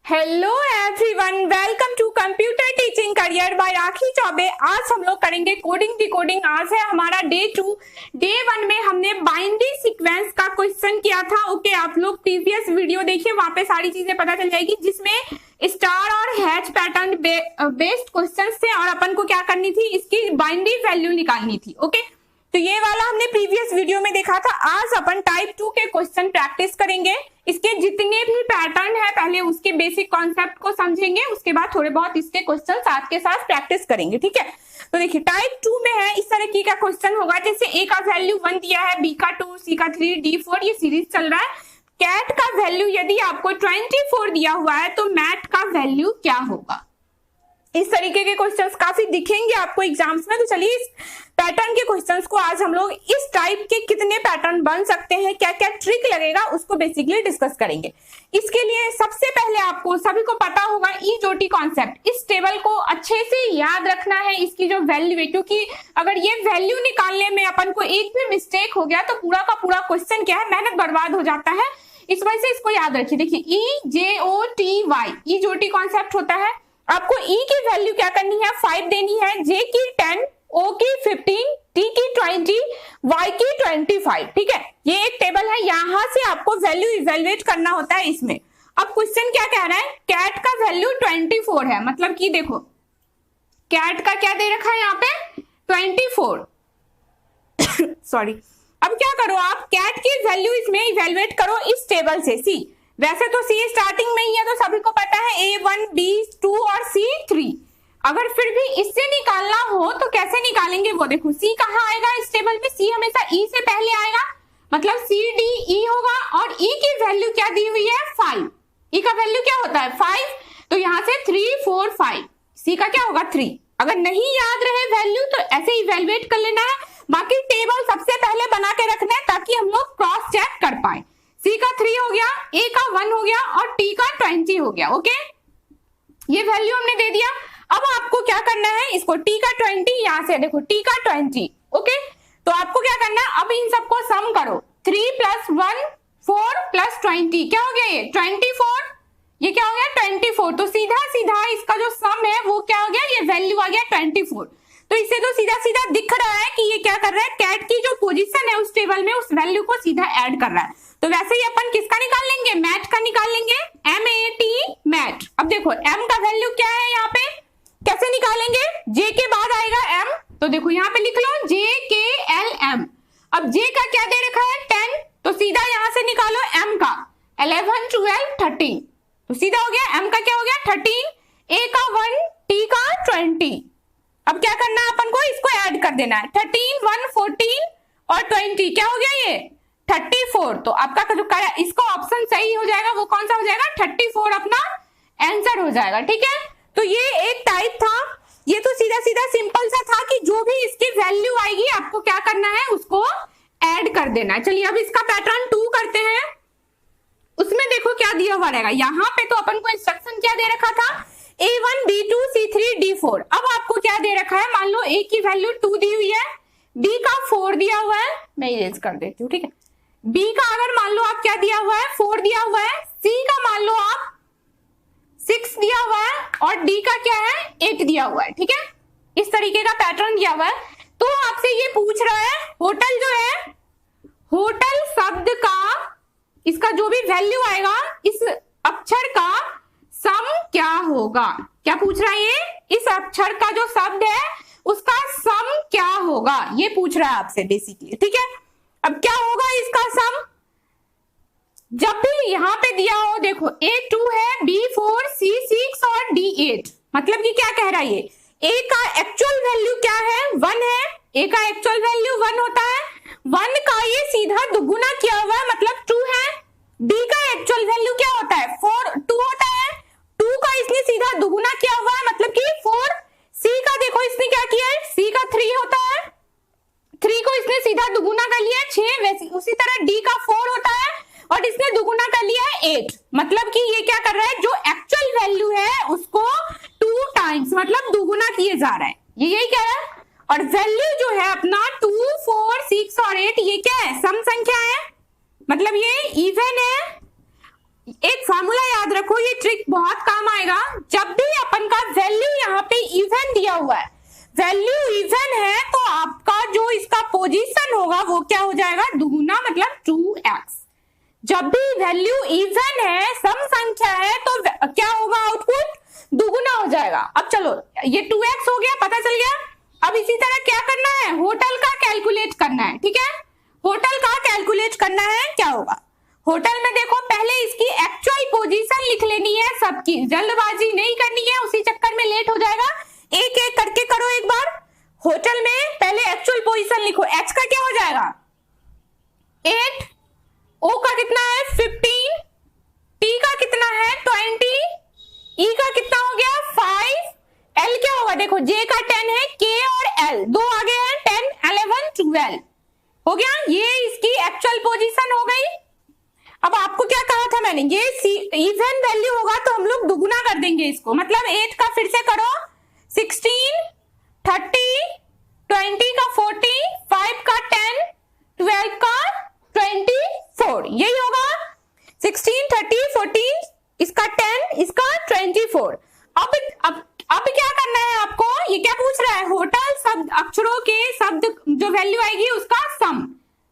Hello everyone, welcome to computer teaching career by Rakhi Chaubey. आज हम लोग करेंगे कोडिंग डिकोडिंग। आज है हमारा डे 2। डे 1 में हमने बाइनरी सीक्वेंस का क्वेश्चन किया था। ओके, आप लोग प्रीवियस वीडियो देखिए, वहां पे सारी चीजें पता चल जाएगी, जिसमें स्टार और हैच पैटर्न बेस्ड क्वेश्चंस थे और अपन को क्या करनी थी, इसकी बाइनरी वैल्यू निकालनी थी। ओके, तो ये वाला हमने प्रीवियस वीडियो में देखा था। आज अपन टाइप 2 के क्वेश्चन प्रैक्टिस करेंगे। इसके जितने भी पैटर्न है पहले उसके बेसिक कॉन्सेप्ट को समझेंगे, उसके बाद थोड़े बहुत इसके क्वेश्चन साथ के साथ प्रैक्टिस करेंगे। ठीक है, तो देखिए टाइप 2 में है, इस तरह की का क्वेश्चन होगा। जैसे ए का वैल्यू 1 दिया है, बी का 2, सी का 3, डी 4, ये सीरीज चल रहा है। कैट का वैल्यू यदि आपको 24 दिया हुआ है तो मैट का वैल्यू क्या होगा। इस तरीके के क्वेश्चंस काफी दिखेंगे आपको एग्जाम्स में। तो चलिए इस पैटर्न के क्वेश्चंस को आज हम लोग इस टाइप के कितने पैटर्न बन सकते हैं, क्या क्या ट्रिक लगेगा, उसको बेसिकली डिस्कस करेंगे। इसके लिए सबसे पहले आपको सभी को पता होगा ईजोटी कॉन्सेप्ट। इस टेबल को अच्छे से याद रखना है, इसकी जो वैल्यू है, क्योंकि अगर ये वैल्यू निकालने में अपन को एक भी मिस्टेक हो गया तो पूरा का पूरा क्वेश्चन क्या है, मेहनत बर्बाद हो जाता है। इस वजह से इसको याद रखिए। देखिए EJOTY ईजोटी कॉन्सेप्ट होता है। आपको ई की वैल्यू क्या करनी है, 5 देनी है, जे की 10, ओ की 15, टी की 20, वाई की 25। ठीक है, ये एक टेबल है, यहां से आपको वैल्यू इवेल्युएट करना होता है इसमें। अब क्वेश्चन क्या कह रहा है, कैट का वैल्यू 24 है, मतलब कि देखो कैट का क्या दे रखा है यहाँ पे 24 सॉरी। अब क्या करो, आप कैट की वैल्यू इसमें इवेल्युएट करो इस टेबल से। सी, वैसे तो सी स्टार्टिंग में ही है तो सभी को पता है A1, B2 और C3। अगर फिर भी इससे निकालना हो तो कैसे निकालेंगे वो देखो। सी कहाँ आएगा इस टेबल में, सी हमेशा ई से पहले आएगा, मतलब CDE होगा। और ई की वैल्यू क्या दी हुई है 5। ई का वैल्यू क्या होता है 5, तो यहाँ से 3, 4, 5, सी का क्या होगा 3। अगर नहीं याद रहे वैल्यू तो ऐसे इवेल्युएट कर लेना है। बाकी टेबल सबसे पहले बना के रखना है ताकि हम लोग क्रॉस चेक कर पाए। सी का 3 हो गया, ए का 1 हो गया और टी का 20 हो गया। ओके, ये वैल्यू हमने दे दिया। अब आपको क्या करना है, इसको टी का 20, यहां से देखो टी का 20। ओके, तो आपको क्या करना है, अब इन सबको सम करो। 3 + 1 4 + 20 क्या हो गया, ये 24। ये क्या हो गया 24। तो सीधा सीधा इसका जो सम है वो क्या हो गया, ये वैल्यू आ गया 24। तो इससे तो सीधा सीधा दिख रहा है कि ये क्या कर रहा है, कैट की जो पोजीशन है उस टेबल में उस वैल्यू को सीधा ऐड कर रहा है। तो वैसे ही अपन किसका निकाल लेंगे, मैट का निकाल लेंगे, MAT मैट। अब देखो M का वैल्यू क्या है, यहाँ पे कैसे निकालेंगे, J के बाद आएगा M, तो देखो यहाँ पे लिख लो JKLM। अब J का क्या दे रखा है 10, तो सीधा यहाँ से निकालो M का 11, 12, 13, तो सीधा हो गया M का क्या हो गया 13, A का 1, T का 20। अब क्या करना है अपन को, इसको ऐड कर देना है। 13, 1, 14 और 20 क्या हो गया ये 34। तो आपका जो इसका ऑप्शन सही हो जाएगा वो कौन सा हो जाएगा 34 अपना आंसर हो जाएगा। ठीक है, तो ये एक टाइप था। ये तो सीधा सीधा सिंपल सा था कि जो भी इसकी वैल्यू आएगी आपको क्या करना है, उसको ऐड कर देना है। चलिए अब इसका पैटर्न 2 करते हैं। उसमें देखो क्या दिया हुआ रहेगा, यहाँ पे तो अपन को इंस्ट्रक्शन क्या दे रखा था, A1, B2, C3, D4। अब आपको क्या दे रखा है, मान लो A की वैल्यू 2 दी हुई है, B का 4 दिया हुआ है, मैं इरेज कर देती हूँ। ठीक है, B का अगर मान लो आप क्या दिया हुआ है 4 दिया हुआ है, C का मान लो आप 6 दिया हुआ है और D का क्या है 8 दिया हुआ है। ठीक है, इस तरीके का पैटर्न दिया हुआ है। तो आपसे ये पूछ रहा है होटल जो है, होटल शब्द का इसका जो भी वैल्यू आएगा इस अक्षर का सम क्या होगा। क्या पूछ रहा है ये, इस अक्षर का जो शब्द है उसका सम क्या होगा, ये पूछ रहा है आपसे बेसिकली। ठीक है, अब क्या होगा इसका सम, जब भी यहां पे दिया हो, देखो A2 है, B4, C6 और D8, मतलब कि क्या कह रहा है ये, A का एक्चुअल वैल्यू क्या है 1 है, A का एक्चुअल वैल्यू 1 होता है, 1 का ये सीधा दुगुना किया हुआ है मतलब 2 है। B का एक्चुअल वैल्यू क्या होता है 2 होता है, 2 का इसने सीधा दुगुना किया हुआ है मतलब कि 4। C का देखो इसने क्या किया है, C का 3 होता है, 3 को इसने सीधा दुगुना कर लिया 6, वैसे उसी तरह D का 4 होता है और इसने दुगुना कर लिया है 8। मतलब कि ये क्या कर रहा है, जो एक्चुअल वैल्यू है उसको 2 टाइम्स मतलब दुगुना किए जा रहा है, ये यही कह रहा है। और वैल्यू जो है अपना 2, 4, 6 और 8 ये क्या है, सम संख्या है, मतलब ये इवन है एक फॉर्मूला याद रखो, ये ट्रिक बहुत काम आएगा। जब भी अपन का वैल्यू यहाँ पे इवन दिया हुआ है, वैल्यू इवन है, तो आपका जो इसका पोजीशन होगा वो क्या हो जाएगा, दुगुना, मतलब 2x। जब भी वैल्यू इवन है, सम संख्या है, तो क्या होगा, आउटपुट दुगुना हो जाएगा। अब चलो ये 2x हो गया, पता चल गया। अब इसी तरह क्या करना है, होटल का कैलकुलेट करना है, ठीक है। होटल का कैलकुलेट करना है, क्या होगा होटल में, देखो पहले इसकी एक्चुअल पोजीशन लिख लेनी है सबकी, जल्दबाजी नहीं करनी है, उसी चक्कर में लेट हो जाएगा। एक एक करके करो एक बार। होटल में पहले एक्चुअल पोजीशन लिखो। h का क्या हो जाएगा 8, o का कितना है 15, t का कितना है 20, e का कितना हो गया 5, l क्या होगा, देखो j का 10 है, k और l दो आगे हैं, 10, 11, 12 हो गया। ये इसकी एक्चुअल पोजीशन हो गई। अब आपको क्या कहा था मैंने, ये इवन वैल्यू होगा तो हम लोग दुगुना कर देंगे इसको, मतलब 8 का फिर से करो 16, 30, 20 का 40, 5 का 10, 12 का 24, यही होगा 16, 30, 40, इसका 10, इसका 24। अब क्या करना है आपको, ये क्या पूछ रहा है, होटल शब्द अक्षरों के शब्द जो वैल्यू आएगी उसका सम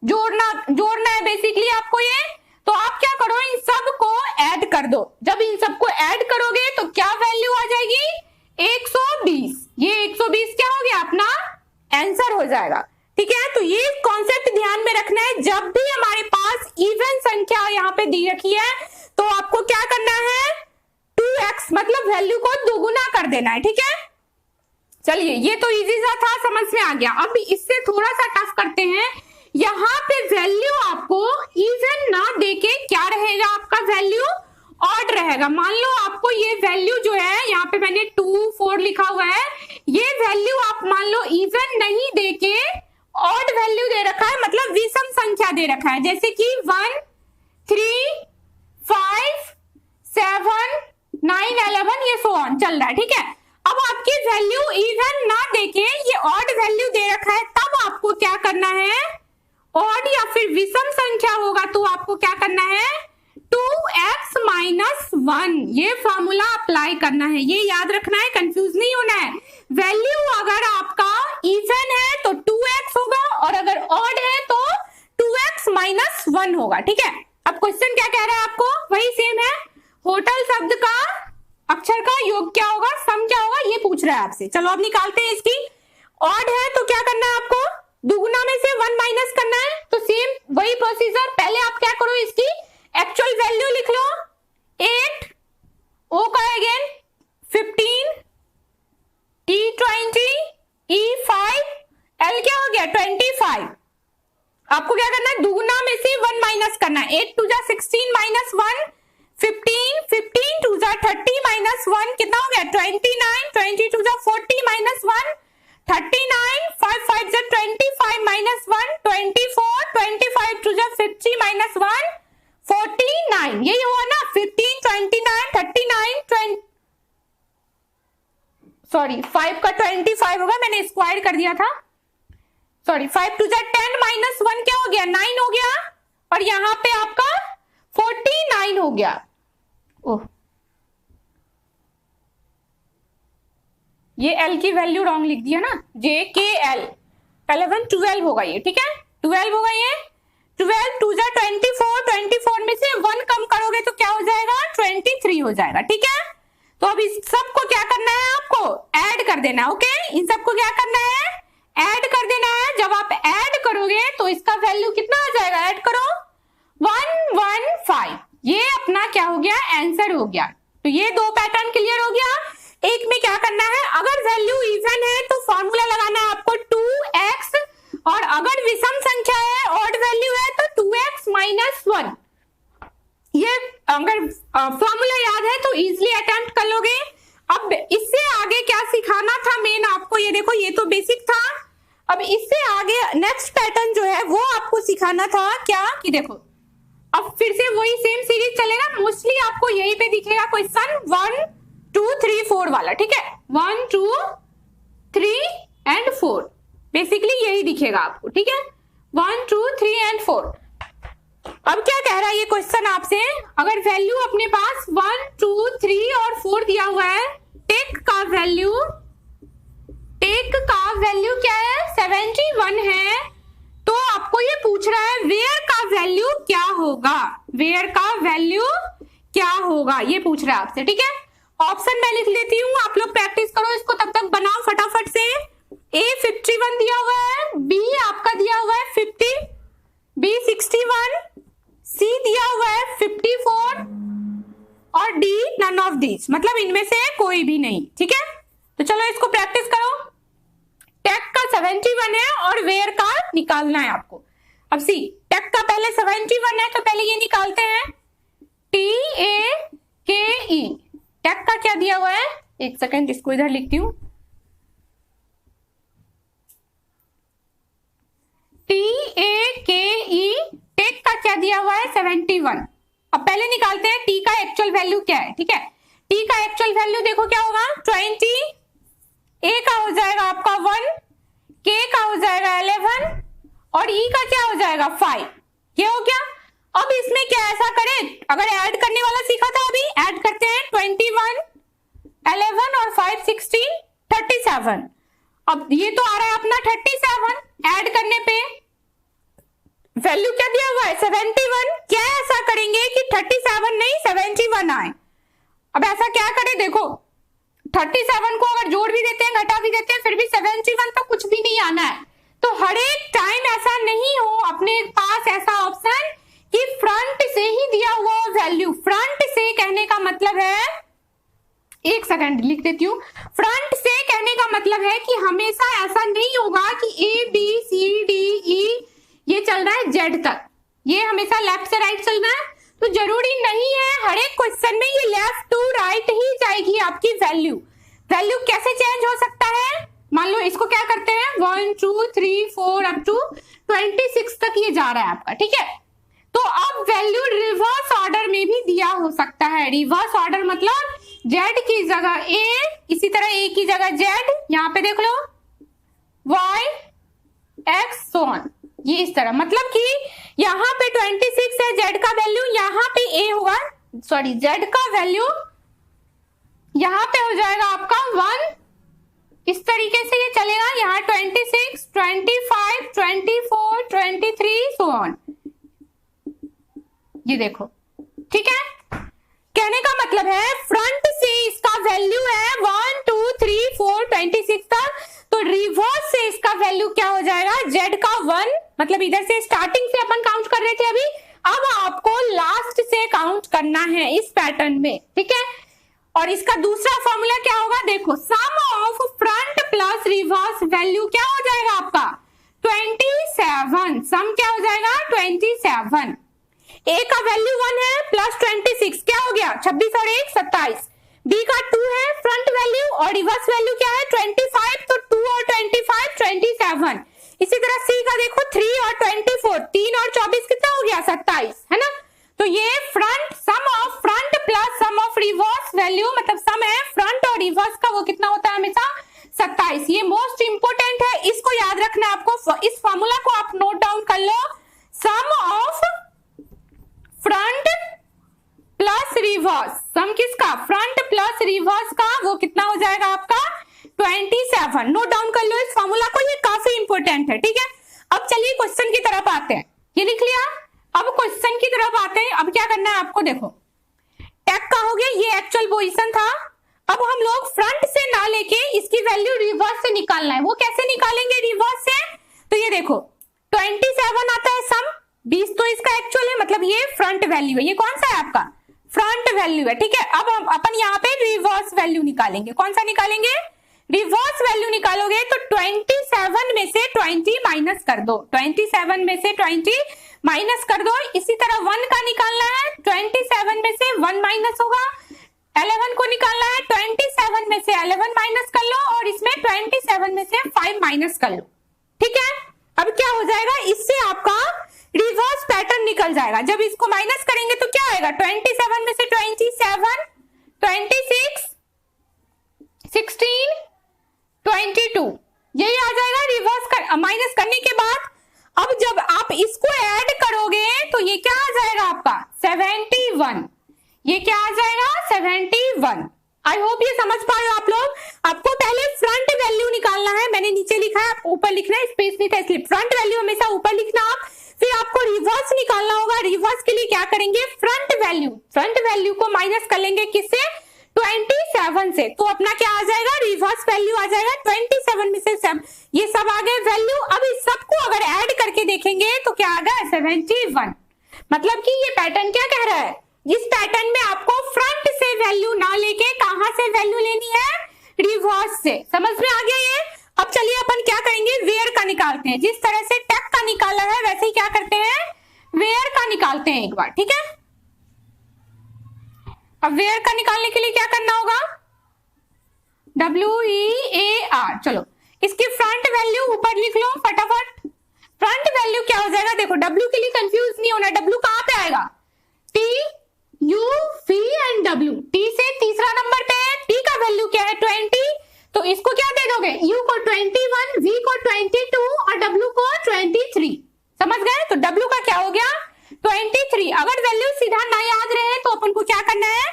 जोड़ना है बेसिकली आपको ये। तो आप क्या करो, इन सब को ऐड कर दो। जब इन सबको ऐड करोगे तो क्या वैल्यू आ जाएगी 120। ये 120 क्या हो गया, अपना आंसर हो जाएगा, ठीक है। तो ये कॉन्सेप्ट ध्यान में रखना है, जब भी हमारे पास इवन संख्या यहाँ पे दी रखी है तो आपको क्या करना है 2x, मतलब वैल्यू को दुगुना कर देना है, ठीक है। चलिए ये तो इजी सा था, समझ में आ गया। अब इससे थोड़ा सा टफ करते हैं। यहाँ पे वैल्यू आपको इवन ना देके क्या रहेगा, आपका वैल्यू ऑड रहेगा। मान लो आपको ये वैल्यू जो है, यहाँ पे मैंने 2, 4 लिखा हुआ है, ये वैल्यू आप मान लो इवन नहीं देके ऑड वैल्यू दे रखा है, मतलब विषम संख्या दे रखा है, जैसे कि 1, 3, 5, 7, 9, 11 ये सो ऑन चल रहा है, ठीक है। अब आपकी वैल्यू इवन ना देके ये ऑड वैल्यू दे रखा है, तब आपको क्या करना है, ऑड या फिर विषम संख्या होगा तो आपको क्या करना है 2x माइनस 1, ये फॉर्मूला अप्लाई करना है, ये याद रखना है, कंफ्यूज नहीं होना है। वैल्यू अगर आपका इवन है तो 2x होगा, और अगर ऑड है तो 2x माइनस 1 होगा, ठीक है। अब क्वेश्चन क्या कह रहा है आपको, वही सेम है, होटल शब्द का अक्षर का योग क्या होगा, सम क्या होगा, ये पूछ रहा है आपसे। चलो अब निकालते हैं इसकी। ऑड है तो क्या करना है आपको, दुगुना में से 1 माइनस करना है। तो सेम वही प्रोसीजर, पहले आप क्या करो, इसकी एक्चुअल वैल्यू लिख लो 8, ओ का अगेन 15, टी 20, ई 5, एल क्या हो गया 25। आपको क्या करना है, दुगुना में से 1 माइनस करना है। 8 2 जा 16 माइनस 1 15, 15 2 जा 30 माइनस 1 कितना हो गया 29, 22 जा 40 माइनस 1 39, 5 5 जा 25 माइनस 1 24, 25 2 जा 50 माइनस 1 49, यही हुआ ना 15, 29, 39, 20, सॉरी 5 का 25 होगा, मैंने स्क्वायर कर दिया था, सॉरी 5 2 जा 10 माइनस 1 क्या हो गया 9 हो गया, और यहां पे आपका 49 हो गया। ओह, ये L की वैल्यू रॉन्ग लिख दिया ना, JKL 11 12 होगा ये, ठीक है 12 होगा ये। 12 2 जा 24, 24 में से 1 कम करोगे तो क्या हो जाएगा 23 हो जाएगा, ठीक है। तो अब इस सबको क्या करना है, आपको ऐड कर देना है, ओके। इन सबको क्या करना है, ऐड कर देना है। जब आप ऐड करोगे तो इसका वैल्यू कितना आ जाएगा, ऐड करो 115, ये अपना क्या हो गया आंसर हो गया। तो ये दो पैटर्न क्लियर हो गया। एक में क्या करना है, अगर वैल्यू इवन है तो फॉर्मूला लगाना है आपको 2x, और अगर विषम संख्या है ऑड वैल्यू है तो 2x माइनस 1। ये अगर फॉर्मूला याद है तो इजिली अटेम्प्ट कर लोगे। अब इससे आगे क्या सिखाना था मेन आपको, ये देखो ये तो बेसिक था। अब इससे आगे नेक्स्ट पैटर्न जो है वो आपको सिखाना था क्या, कि देखो अब फिर से वही सेम सीरीज चलेगा। मोस्टली आपको यहीं पे दिखेगा क्वेश्चन 1 2 3 4 वाला, ठीक है 1 2 3 एंड 4 बेसिकली यही दिखेगा आपको, ठीक है 1 2 3 एंड 4। अब क्या कह रहा है ये क्वेश्चन आपसे, अगर वैल्यू अपने पास 1 2 3 और 4 दिया हुआ है, टेक का वैल्यू क्या है 71 है, तो आपको ये पूछ रहा है वेयर का वैल्यू क्या होगा, वेयर का वैल्यू क्या होगा ये पूछ रहा है आपसे। ठीक है, ऑप्शन मैं लिख लेती हूँ, आप लोग प्रैक्टिस करो इसको, तब तक बनाओ फटाफट से। ए 51 दिया हुआ है, बी आपका दिया हुआ है 50, बी 61, सी दिया हुआ है 54 और डी नन ऑफ दिस, मतलब इनमें से कोई भी नहीं। ठीक है, तो चलो इसको प्रैक्टिस करो। टेक का 71 है और वेयर का निकालना है आपको। अब सी, टेक का पहले 71 है तो पहले ये निकालते हैं, TAKE, टेक का क्या दिया हुआ है, एक सेकेंड इसको इधर लिखती हूँ, TAKE, टेक का क्या दिया हुआ है 71। अब पहले निकालते हैं टी का एक्चुअल वैल्यू क्या है। ठीक है, टी का एक्चुअल वैल्यू देखो क्या होगा 20, ए का हो जाएगा आपका 1, के का हो जाएगा 11 और ई का क्या हो जाएगा 5। ये हो गया। अब इसमें क्या ऐसा करें, अगर ऐड करने वाला सीखा था अभी, ऐड करते हैं 21, 11 और 5 16 37। अब ये तो आ रहा है अपना 37, ऐड करने पे वैल्यू क्या दिया हुआ है 71। क्या ऐसा करेंगे कि 37 नहीं 71 आए। अब ऐसा क्या करें, देखो 37 को अगर जोड़ भी देते हैं घटा भी देते हैं फिर भी 71 तो कुछ भी नहीं आना है। तो हर एक टाइम ऐसा नहीं हो अपने पास ऐसा ऑप्शन कि फ्रंट से ही दिया हुआ वैल्यू, फ्रंट से कहने का मतलब है, एक सेकंड लिख देती हूँ, फ्रंट से कहने का मतलब है कि हमेशा ऐसा नहीं होगा कि A B C D E ये चल रहा है जेड तक, ये हमेशा लेफ्ट से राइट चल रहा है, तो जरूरी नहीं है हर एक क्वेश्चन में ये लेफ्ट टू राइट ही जाएगी आपकी वैल्यू। वैल्यू कैसे चेंज हो सकता है, मान लो इसको क्या करते हैं 1 2 3 4 अप टू 26 तक ये जा रहा है आपका। ठीक है, तो अब वैल्यू रिवर्स ऑर्डर में भी दिया हो सकता है। रिवर्स ऑर्डर मतलब जेड की जगह ए, इसी तरह ए की जगह जेड, यहाँ पे देख लो वाई एक्स सो ऑन, ये इस तरह, मतलब कि यहाँ पे 26 है जेड का वैल्यू, यहाँ पे ए होगा, सॉरी जेड का वैल्यू यहाँ पे हो जाएगा आपका 1, इस तरीके से ये चलेगा, यहाँ 26 25 24 23 सो ऑन, ये देखो। ठीक है, कहने का मतलब है फ्रंट से इसका वैल्यू है 1 2 3 4 26 तक, तो रिवर्स से इसका वैल्यू क्या हो जाएगा जेड का 1, मतलब इधर से स्टार्टिंग से अपन काउंट कर रहे थे अभी, अब आपको लास्ट से काउंट करना है इस पैटर्न में। ठीक है, और इसका दूसरा फॉर्मूला क्या होगा, देखो sum of front plus reverse value क्या हो जाएगा आपका 27, सम क्या हो जाएगा 27, ए का वैल्यू 1 है प्लस 26 क्या हो गया 26 और 1 27, बी का 2 है फ्रंट वैल्यू और रिवर्स वैल्यू क्या है 25, तो 2 और 25 27, इसी तरह सी का देखो 3 और 24, 3 और 24 कितना हो गया 27, है ना। तो ये front sum of front plus sum of reverse value, मतलब सम है फ्रंट और रिवर्स का, वो कितना होता है हमेशा 27। ये मोस्ट इंपोर्टेंट है, इसको याद रखना है आपको, इस फॉर्मूला को आप नोट डाउन कर लो, सम ऑफ फ्रंट प्लस रिवर्स, सम किसका फ्रंट प्लस रिवर्स का, वो कितना हो जाएगा आपका 27। नोट डाउन कर लो इस फॉर्मूला को, ये काफी इंपोर्टेंट है। ठीक है, अब चलिए क्वेश्चन की तरफ आते हैं, ये लिख लिया, अब क्वेश्चन की तरफ आते हैं। अब क्या करना है आपको, देखो टेक का हो गया, ये एक्चुअल पोजीशन था, अब हम लोग फ्रंट से ना लेके इसकी वैल्यू रिवर्स से निकालना है। वो कैसे निकालेंगे रिवर्स से, तो ये देखो 27 आता है सम, 20 तो इसका एक्चुअल है, मतलब ये फ्रंट वैल्यू है, ये कौन सा है आपका फ्रंट वैल्यू है। ठीक है, अब हम अपन यहाँ पे रिवर्स वैल्यू निकालेंगे, कौन सा निकालेंगे रिवर्स वैल्यू निकालोगे तो 27 में से 20 माइनस कर दो, 27 में से 20 माइनस कर दो, इसी तरह 1 का निकालना है 27 में से 1 माइनस होगा, 11 को निकालना है 27 में से 11 माइनस कर लो और इसमें 27 में से 5 माइनस कर लो। ठीक है, अब क्या हो जाएगा, इससे आपका रिवर्स पैटर्न निकल जाएगा। जब इसको माइनस करेंगे तो क्या आएगा 27 में से 27 26 16 22, यही आ जाएगा रिवर्स कर, माइनस करने के बाद अब जब आप इसको ऐड करोगे तो ये क्या आ जाएगा आपका 71। ये क्या आ जाएगा 71। आई होप ये समझ पा रहे हो आप लोग। आपको पहले फ्रंट वैल्यू निकालना है, मैंने नीचे लिखा है, आप ऊपर लिखना है, स्पेस नहीं था इसलिए फ्रंट वैल्यू हमेशा ऊपर लिखना आप। फिर आपको रिवर्स निकालना होगा। रिवर्स के लिए क्या करेंगे, फ्रंट वैल्यू को माइनस कर लेंगे किससे, 27 से। तो अपना क्या आ जाएगा, रिवर्स वैल्यू आ जाएगा 27 में से 7, ये सब आ गए वैल्यू। अब इस सबको अगर ऐड करके देखेंगे तो क्या आ गया 71। मतलब कि ये पैटर्न क्या कह रहा है, इस पैटर्न में आपको फ्रंट से वैल्यू ना लेके कहां से वैल्यू लेनी है, रिवर्स से। समझ में आ गया ये। अब चलिए अपन क्या करेंगे, वेयर का निकालते हैं। जिस तरह से टेक का निकाला है वैसे ही क्या करते हैं, वेयर का निकालते हैं एक बार, ठीक है। अब वेयर का निकालने के लिए क्या करना होगा, WEAR। चलो इसकी फ्रंट वैल्यू ऊपर लिख लो फटाफट। फ्रंट वैल्यू क्या हो जाएगा, देखो W के लिए कंफ्यूज नहीं होना, W कहां पे आएगा, T U V and W। T से तीसरा नंबर पे है, T का वैल्यू क्या है 20, तो इसको क्या दे दोगे, U को 21, V को 22 और W को 23। समझ गए। तो W का क्या हो गया 23। अगर वैल्यू सीधा ना याद रहे तो अपन को क्या करना है,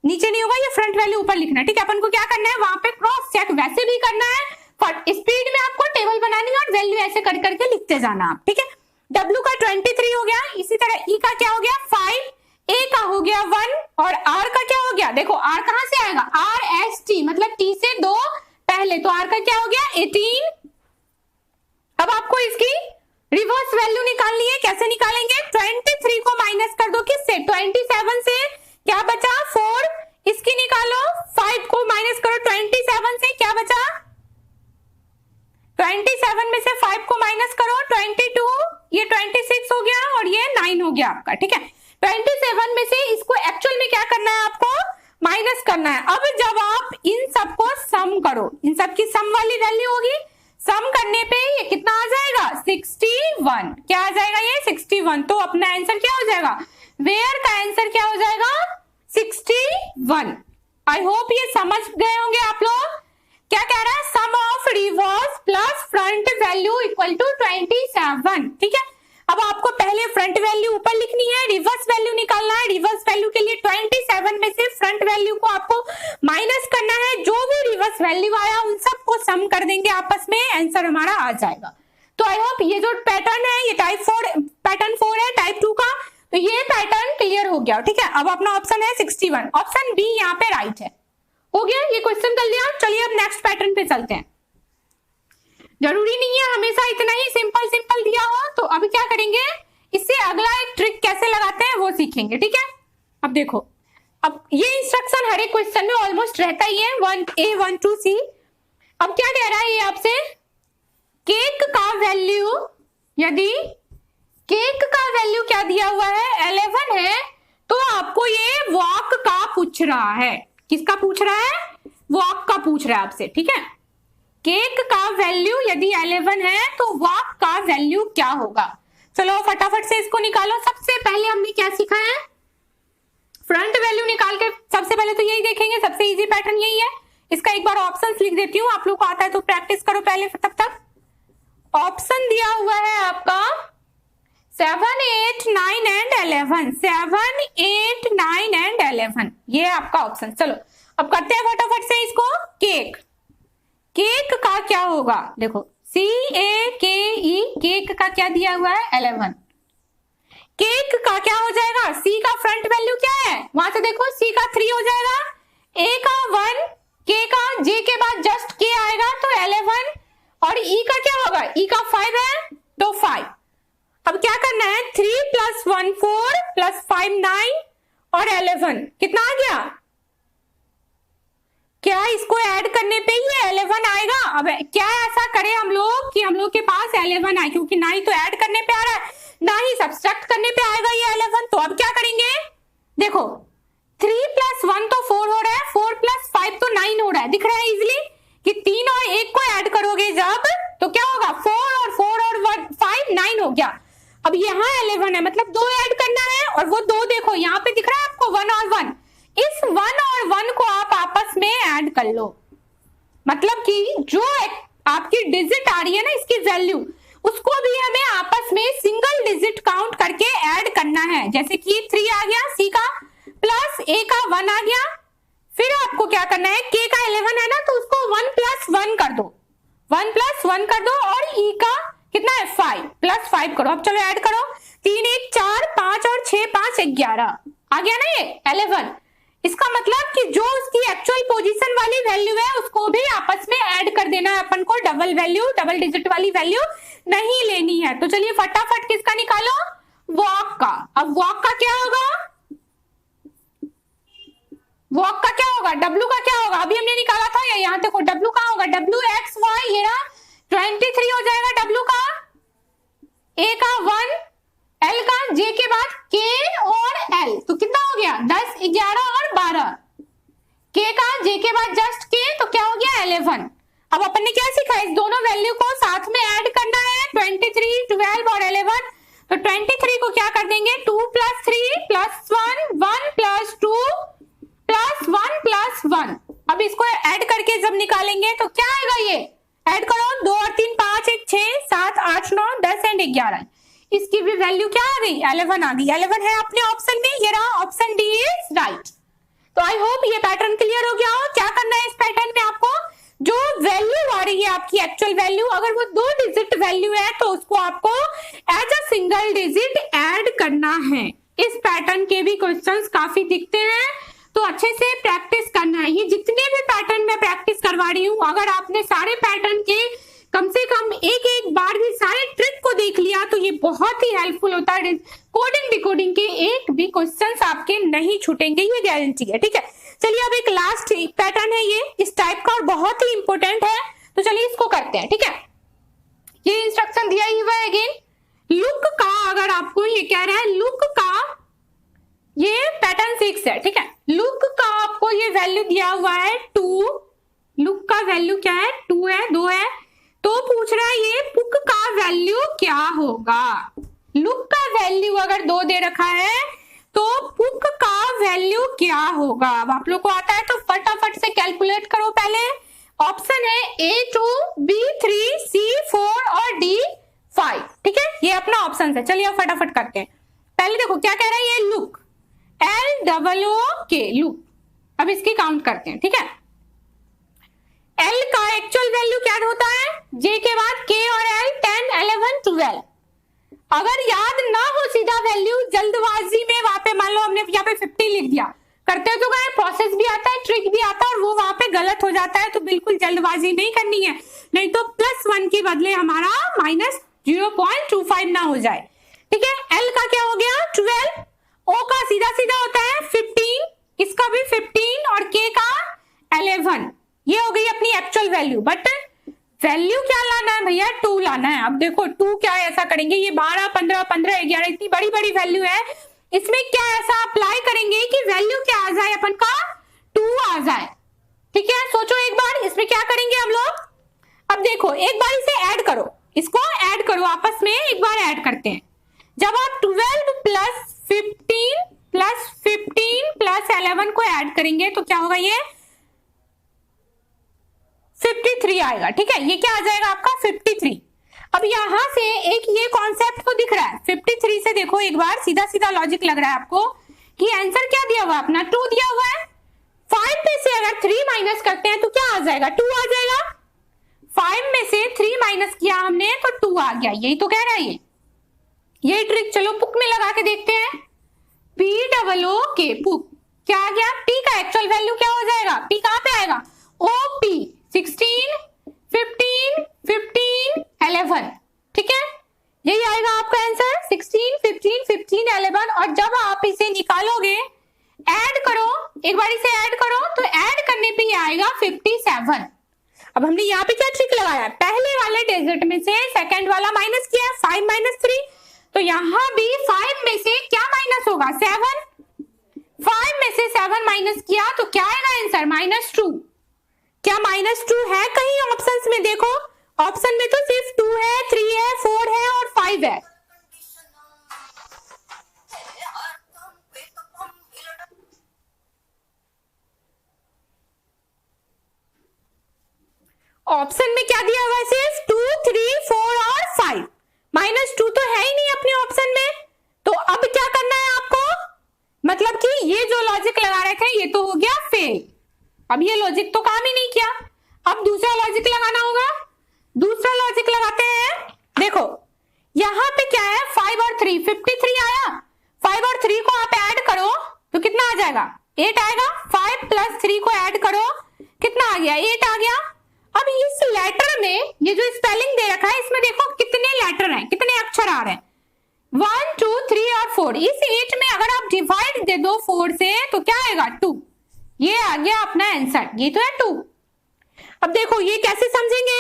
नीचे नहीं होगा ये फ्रंट वैल्यू ऊपर लिखना है, ठीक है। अपन को क्या करना है, वहां पे क्रॉस चेक वैसे भी करना है, पर स्पीड में आपको टेबल बनानी है और वैल्यू ऐसे कर करके लिखते जाना आप, ठीक है। W का 23 हो गया। इसी तरह E का क्या हो गया 5, A का हो गया 1 और R का क्या हो गया, देखो R कहां से आएगा, RST, मतलब T से 2 पहले, तो R का क्या हो गया 18। अब आपको इसकी रिवर्स वैल्यू निकालनी है। कैसे निकालेंगे, 23 को माइनस कर दो किससे, 27 से, क्या बचा 4, इसकी निकालो। 5 को माइनस करो 27 से, क्या बचा 27 में से 5 को माइनस करो 22, ये 26 हो गया और ये 9 हो गया आपका, ठीक है। 27 में से इसको एक्चुअल में क्या करना है, आपको माइनस करना है। अब जब आप इन सबको सम करो, इन सब की सम वाली वैल्यू होगी, सम करने पे ये कितना आ जाएगा 61। क्या आ जाएगा ये 61। तो अपना आंसर क्या हो जाएगा, वेयर का आंसर क्या हो जाएगा 61। आई होप ये समझ गए होंगे आप लोग। क्या कह रहा है, sum of reverse plus front value equal to 27, ठीक है। अब आपको पहले फ्रंट वैल्यू ऊपर लिखनी है, रिवर्स वैल्यू निकालना है। रिवर्स वैल्यू के लिए 27 में से फ्रंट वैल्यू को आपको माइनस करना है, जो भी रिवर्स वैल्यू आया उन सबको सम कर देंगे आपस में, आंसर हमारा आ जाएगा। तो आई होप ये जो पैटर्न है ये पैटर्न 4 है टाइप 2 का, तो ये पैटर्न क्लियर हो गया, ठीक है। अब अपना ऑप्शन है 61, ऑप्शन बी यहाँ पे राइट है। हो गया ये क्वेश्चन कर लिया। चलिए अब नेक्स्ट पैटर्न पे चलते हैं। जरूरी नहीं है हमेशा इतना ही सिंपल सिंपल दिया हो, तो अभी क्या करेंगे, इससे अगला एक ट्रिक कैसे लगाते हैं वो सीखेंगे, ठीक है। अब देखो, अब ये इंस्ट्रक्शन हर एक क्वेश्चन में ऑलमोस्ट रहता ही है, 1A 1 2 C। अब क्या कह रहा है ये आपसे, केक का वैल्यू, यदि केक का वैल्यू क्या दिया हुआ है 11 है, तो आपको ये वॉक का पूछ रहा है। किसका पूछ रहा है, वॉक का पूछ रहा है आपसे, ठीक है। केक का वैल्यू यदि 11 है तो वॉक का वैल्यू क्या होगा। चलो फटाफट से इसको निकालो। सबसे पहले हमने क्या सीखा है, फ्रंट वैल्यू निकाल के सबसे पहले तो यही देखेंगे, सबसे इजी पैटर्न यही है। इसका एक बार ऑप्शंस लिख देती हूँ, आप लोग को आता है तो प्रैक्टिस करो पहले, तब तक ऑप्शन दिया हुआ है आपका 7 8 9 एंड 11, 7 8 9 एंड 11, ये आपका ऑप्शन। चलो अब करते हैं फटाफट से इसको। केक का क्या होगा, देखो CAKE, केक का क्या दिया हुआ है 11। केक का क्या हो जाएगा, C का फ्रंट वैल्यू क्या है, वहां से देखो C का 3 हो जाएगा, A का 1, K का J के बाद जस्ट K आएगा तो 11, और E का क्या होगा, E का 5 है तो 5। अब क्या करना है, 3 + 1 4 + 5 9 और 11 कितना आ गया। क्या इसको ऐड करने पे ये 11 आएगा। अब क्या ऐसा करें हम लोग कि हम लोग के पास 11 आए, क्योंकि ना ही तो ऐड करने पे आ रहा है ना ही सब्सट्रैक्ट करने पे आएगा ये 11। तो अब क्या करेंगे, देखो 3 + 1 तो 4 हो रहा है, 4 + 5 तो 9 हो रहा है, दिख रहा है इजिली कि 3 और 1 को ऐड करोगे जब तो क्या होगा, 4 और 5 9 हो गया। अब यहाँ 11 है, मतलब 2 ऐड करना है, और वो 2 देखो यहाँ पे दिख रहा है आपको 1 और 1, इस 1 और 1 को आप आपस में ऐड कर लो। मतलब कि जो आपकी डिजिट आ रही है ना इसकी वैल्यू, उसको भी हमें आपस में सिंगल डिजिट काउंट करके ऐड करना है। जैसे कि 3 आ गया सी का, प्लस ए का 1 आ गया, फिर आपको क्या करना है, के का 11 है ना, तो उसको 1 + 1 कर दो, 1 + 1 कर दो, और ई का कितना है 5 + 5 करो। अब चलो ऐड करो, 3 1 4 5 और 6 5 11 आ गया ना ये 11। इसका मतलब कि जो उसकी एक्चुअल पोजीशन वाली वैल्यू है उसको भी आपस में ऐड कर देना है अपन को, डबल वैल्यू, डबल डिजिट वाली वैल्यू नहीं लेनी है। तो चलिए फटाफट किसका निकालो, वॉक का। अब वॉक का क्या होगा, वॉक का क्या होगा, डब्ल्यू का क्या होगा, अभी हमने निकाला था, या यहाँ देखो डब्ल्यू का होगा, डब्ल्यू एक्स वाई, ये ना 23 हो जाएगा डब्ल्यू का, ए का 1, एल का, जे के बाद के और एल, तो कितना हो गया 10 11 और 12, के का जे के बाद जस्ट के, तो क्या हो गया 11। अब अपन ने क्या सीखा, इस दोनों वैल्यू को साथ में ऐड करना है, 23 12 और 11। तो 23 को क्या कर देंगे, 2 + 3 + 1 1 + 2 + 1 + 1। अब इसको ऐड करके जब निकालेंगे तो क्या आएगा, ये ऐड करो, 2 और 3 5 1 6 7 8 9 10 एंड 11, इसकी भी वैल्यू क्या आ गई 11 आ गई। 11 है अपने ऑप्शन में, ये रहा ऑप्शन डी इज राइट। तो आई होप ये पैटर्न क्लियर हो गया हो। क्या करना है इस पैटर्न में, आपको जो वैल्यू आ रही है आपकी एक्चुअल वैल्यू, अगर वो 2 डिजिट वैल्यू है तो उसको आपको as a single digit add करना है। इस पैटर्न के भी क्वेश्चंस काफी दिखते हैं, तो अच्छे से प्रैक्टिस करना है। ये जितने भी पैटर्न में प्रैक्टिस करवा रही हूँ, अगर आपने सारे पैटर्न के कम से कम एक एक बार भी सारे ट्रिक को देख लिया तो ये बहुत ही हेल्पफुल होता है। कोडिंग डिकोडिंग के एक भी क्वेश्चंस आपके नहीं छूटेंगे, ये गारंटी है। ठीक है, चलिए अब एक लास्ट पैटर्न है ये इस टाइप का और बहुत ही इंपॉर्टेंट है, तो चलिए इसको करते हैं। ठीक है, ये इंस्ट्रक्शन दिया ही हुआ है अगेन, लुक का, अगर आपको ये कह रहा है लुक का, ये पैटर्न 6 है। ठीक है, लुक का आपको ये वैल्यू दिया हुआ है 2, लुक का वैल्यू क्या है 2 है, 2 है, तो पूछ रहा है ये पुक का वैल्यू क्या होगा। लुक का वैल्यू अगर 2 दे रखा है तो पुक का वैल्यू क्या होगा। अब आप लोग को आता है तो फटाफट से कैलकुलेट करो। पहले ऑप्शन है A2 B3 C4 और D5। ठीक है, ये अपना ऑप्शन है। चलिए अब फटाफट करते हैं। पहले देखो क्या कह रहा है, ये लुक LOOK लुक। अब इसकी काउंट करते हैं। ठीक है, L का एक्चुअल वैल्यू क्या होता है, J के बाद K और L 10 11 12। अगर याद ना हो सीधा वैल्यू, जल्दबाजी में वहां पे मान लो हमने यहाँ पे 50 लिख दिया, करते तो क्या प्रोसेस भी आता है, ट्रिक भी आता है, और वो वहां पे गलत हो जाता है, तो बिल्कुल जल्दबाजी नहीं करनी है, नहीं तो +1 के बदले हमारा -0.25 ना हो जाए। ठीक है, L का क्या हो गया 12, O का सीधा सीधा होता है 15, इसका भी 15 और K का 11। ये हो गई अपनी एक्चुअल वैल्यू, बट वैल्यू क्या लाना है भैया, 2 लाना है। अब देखो 2 क्या ऐसा करेंगे, ये 12 15 15 11 इतनी बड़ी बड़ी वैल्यू है, इसमें क्या ऐसा अप्लाई करेंगे कि वैल्यू क्या आ जाए अपन का 2 आ जाए। ठीक है, सोचो एक बार इसमें क्या करेंगे हम लोग। अब देखो एक बार इसे ऐड करो, इसको ऐड करो, आपस में एक बार ऐड करते हैं। जब आप 12 + 15 + 15 + 11 को ऐड करेंगे तो क्या होगा, ये 53 आएगा। ठीक है, ये क्या आ जाएगा आपका 53। अब यहां से एक ये कॉन्सेप्ट को दिख रहा है 53 से, देखो एक बार सीधा सीधा लॉजिक लग रहा है आपको कि आंसर क्या दिया हुआ है अपना 2 दिया हुआ है। 5 में से अगर 3 माइनस करते हैं तो क्या आ जाएगा 2 आ जाएगा। 5 में से 3 माइनस किया हमने तो 2 आ गया, यही तो कह रहा है ये ट्रिक। चलो पुक में लगा के देखते हैं, POOK पुक क्या आ गया, P का एक्चुअल वैल्यू क्या हो जाएगा, P कहां पे आएगा OP 16 15 15 11। ठीक है, यही आएगा आपका आंसर 16 15 15 11। और जब आप इसे निकालोगे, ऐड करो, एक बार इसे ऐड करो, तो ऐड करने पे ये आएगा 57। अब हमने यहाँ पे क्या ट्रिक लगाया, पहले वाले डिजिट में से सेकंड वाला माइनस किया, 5 - 3, तो यहां भी 5 में से क्या माइनस होगा 7। 5 में से 7 माइनस किया तो क्या आएगा आंसर -2। क्या -2 है कहीं ऑप्शंस में, देखो ऑप्शन में तो सिर्फ 2 है, 3 है, 4 है और 5 है। ऑप्शन में क्या दिया हुआ है, सिर्फ 2 3 4 और 5। -2 तो है ही नहीं अपने ऑप्शन में, तो अब क्या करना है आपको, मतलब कि ये जो लॉजिक लगा रहे थे ये तो हो गया फेल, अब ये लॉजिक तो काम ही नहीं किया। अब दूसरा लॉजिक लगाना होगा, दूसरा लॉजिक लगाते हैं। देखो यहां पे क्या है, 5 और 3, 53 आया। 5 और 3 को आप ऐड करो तो कितना आ जाएगा, 8 आएगा। 5 प्लस 3 को ऐड करो, कितना आ गया, 8 आ गया। अब इस लेटर में ये जो स्पेलिंग दे रखा है इसमें देखो कितने लेटर हैं, कितने अक्षर आ रहे हैं, 1 2 3 और 4। इस 8 में अगर आप डिवाइड दे दो 4 से तो क्या आएगा, 2। ये आ गया अपना आंसर, ये तो है 2। अब देखो ये कैसे समझेंगे,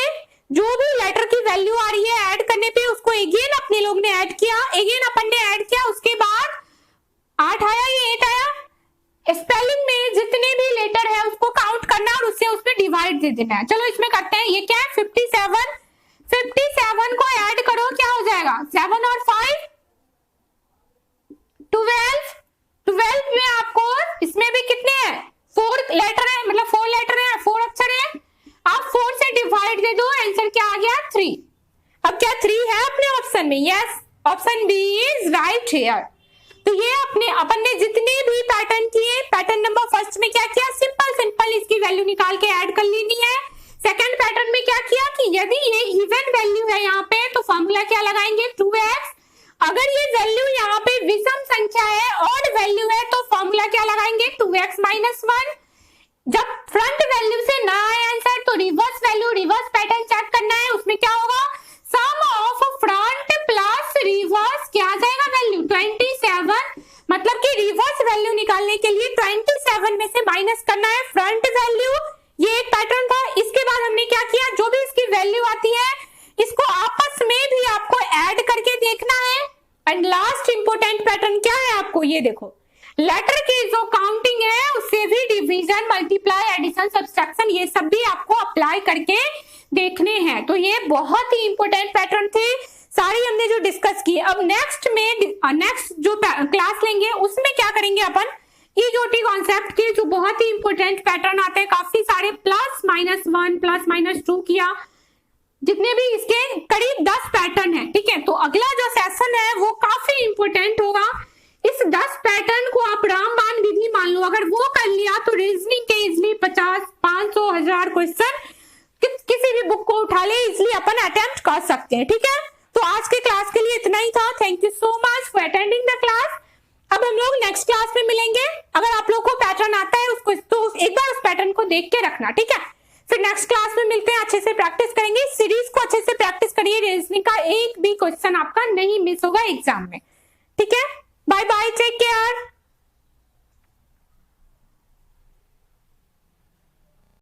जो भी लेटर की वैल्यू आ रही है ऐड करने पे उसको अगेन अपने लोग ने ऐड किया, अगेन अपन ने ऐड किया, उसके बाद 8 आया, ये 8 आया। स्पेलिंग में जितने भी लेटर है उसको काउंट करना और उससे उसमें डिवाइड दे देना है। चलो इसमें करते हैं, ये क्या है 57, 57 को ऐड करो क्या हो जाएगा, 7 और 5 12, 12 में आपको इसमें भी कितने हैं, 4 लेटर है, मतलब 4 लेटर है, 4 अक्षर है। आप 4 से डिवाइड दे दो, आंसर क्या आ गया 3। अब क्या 3 है अपने ऑप्शन में, yes, option B is right here. तो ये अपन ने जितने भी पैटर्न किए, पैटर्न नंबर फर्स्ट में क्या किया, सिंपल इसकी वैल्यू निकाल के ऐड कर लेनी है। सेकंड पैटर्न में क्या किया कि यदि ये इवन वैल्यू है यहाँ पे तो फॉर्मूला क्या लगाएंगे, 2x। अगर ये वैल्यू यहाँ पे विषम संख्या है, ऑड वैल्यू है, तो फॉर्मूला क्या लगाएंगे, 2x माइनस 1। जब फ्रंट वैल्यू से ना आए आंसर तो reverse value, reverse pattern check करना है, उसमें क्या होगा, sum of front plus reverse क्या आ जाएगा वैल्यू, 27। मतलब कि रिवर्स वैल्यू निकालने के लिए 27 में से माइनस करना है फ्रंट वैल्यू। ये एक पैटर्न था। इसके बाद हमने क्या किया, जो भी इसकी वैल्यू आती है इसको आपस में भी आपको ऐड करके देखना है। एंड लास्ट इंपोर्टेंट पैटर्न क्या है आपको, ये देखो, लेटर की जो काउंटिंग है उससे भी डिवीजन, मल्टीप्लाई, एडिशन, सब्सट्रैक्शन ये सब भी आपको अप्लाई करके देखने हैं। तो ये बहुत ही इंपोर्टेंट पैटर्न थे, सारी हमने जो डिस्कस की। अब नेक्स्ट जो क्लास लेंगे उसमें क्या करेंगे अपन, ईजोटी कॉन्सेप्ट के जो बहुत ही इंपोर्टेंट पैटर्न आते हैं, काफी सारे, +-1 +-2 किया, जितने भी इसके करीब 10 पैटर्न है, ठीक है। तो अगला जो सेशन है वो काफी इंपोर्टेंट होगा। इस 10 पैटर्न को आप रामबाण विधि मान लो, अगर वो कर लिया तो रीजनिंग के इजिली 50, 500, 1000 क्वेश्चन किसी भी बुक को उठा ले, इजिली अपन अटेम्प्ट कर सकते हैं, ठीक है। तो आज के क्लास के लिए इतना ही था। Thank you so much for attending the class. अब हम लोग नेक्स्ट क्लास में मिलेंगे। अगर आप लोग को पैटर्न आता है उसको तो एक बार उस पैटर्न को देख के रखना, ठीक है। फिर नेक्स्ट क्लास में मिलते हैं, अच्छे से प्रैक्टिस करेंगे, सीरीज को अच्छे से प्रैक्टिस करिए, रीजनिंग का एक भी क्वेश्चन आपका नहीं मिस होगा एग्जाम में, ठीक है। Bye bye, take care.